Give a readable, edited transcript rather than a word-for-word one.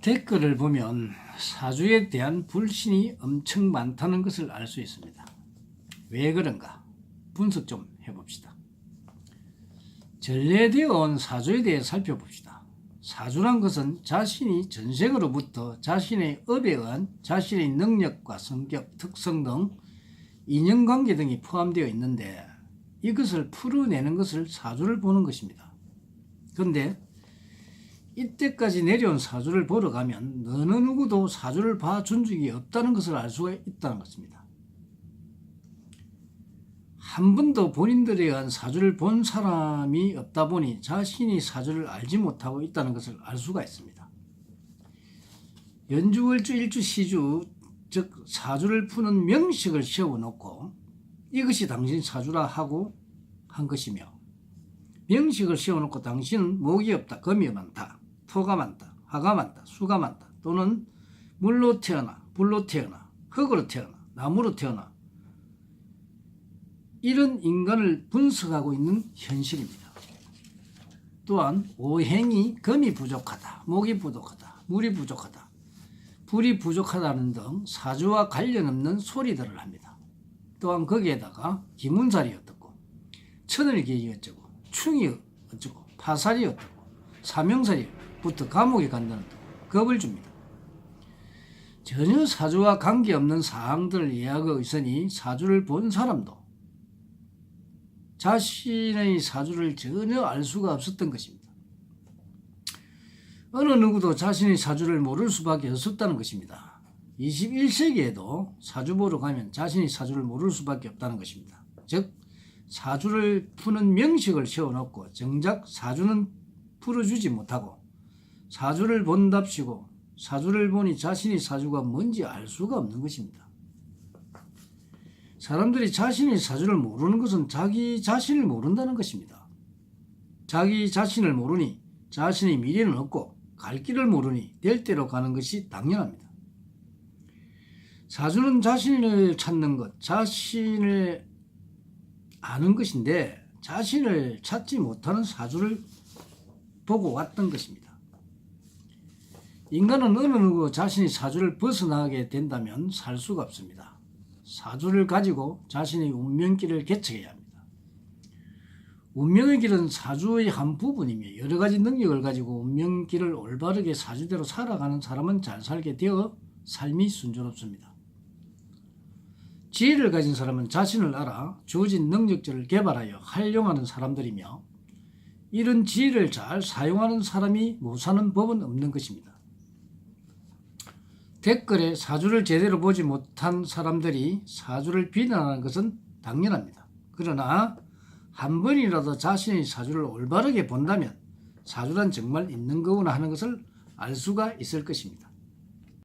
댓글을 보면 사주에 대한 불신이 엄청 많다는 것을 알 수 있습니다. 왜 그런가? 분석 좀 해봅시다. 전래되어 온 사주에 대해 살펴봅시다. 사주란 것은 자신이 전생으로부터 자신의 업에 의한 자신의 능력과 성격, 특성 등 인연관계 등이 포함되어 있는데 이것을 풀어내는 것을 사주를 보는 것입니다. 그런데 이때까지 내려온 사주를 보러 가면 어느 누구도 사주를 봐준 적이 없다는 것을 알 수가 있다는 것입니다. 한 번도 본인들에 의한 사주를 본 사람이 없다 보니 자신이 사주를 알지 못하고 있다는 것을 알 수가 있습니다. 연주월주 일주시주 즉 사주를 푸는 명식을 세워놓고 이것이 당신 사주라 하고 한 것이며, 명식을 세워놓고 당신은 목이 없다, 금이 많다, 토가 많다, 화가 많다, 수가 많다, 또는 물로 태어나, 불로 태어나, 흙으로 태어나, 나무로 태어나, 이런 인간을 분석하고 있는 현실입니다. 또한 오행이 금이 부족하다, 목이 부족하다, 물이 부족하다, 불이 부족하다는 등 사주와 관련 없는 소리들을 합니다. 또한 거기에다가 기문살이 어떻고, 천을계이 어쩌고, 충이 어쩌고, 파살이 어떻고, 사명살이부터 감옥에 간다는 등 겁을 줍니다. 전혀 사주와 관계없는 사항들을 이해하고 있으니 사주를 본 사람도 자신의 사주를 전혀 알 수가 없었던 것입니다. 어느 누구도 자신의 사주를 모를 수밖에 없었다는 것입니다. 21세기에도 사주 보러 가면 자신의 사주를 모를 수밖에 없다는 것입니다. 즉 사주를 푸는 명식을 세워놓고 정작 사주는 풀어주지 못하고 사주를 본답시고 사주를 보니 자신의 사주가 뭔지 알 수가 없는 것입니다. 사람들이 자신의 사주를 모르는 것은 자기 자신을 모른다는 것입니다. 자기 자신을 모르니 자신의 미래는 없고 갈 길을 모르니 될 대로 가는 것이 당연합니다. 사주는 자신을 찾는 것, 자신을 아는 것인데 자신을 찾지 못하는 사주를 보고 왔던 것입니다. 인간은 어느 누구 자신의 사주를 벗어나게 된다면 살 수가 없습니다. 사주를 가지고 자신의 운명길을 개척해야 합니다. 운명의 길은 사주의 한 부분이며 여러 가지 능력을 가지고 운명길을 올바르게 사주대로 살아가는 사람은 잘 살게 되어 삶이 순조롭습니다. 지혜를 가진 사람은 자신을 알아 주어진 능력들을 개발하여 활용하는 사람들이며, 이런 지혜를 잘 사용하는 사람이 못 사는 법은 없는 것입니다. 댓글에 사주를 제대로 보지 못한 사람들이 사주를 비난하는 것은 당연합니다. 그러나 한 번이라도 자신의 사주를 올바르게 본다면 사주란 정말 있는 거구나 하는 것을 알 수가 있을 것입니다.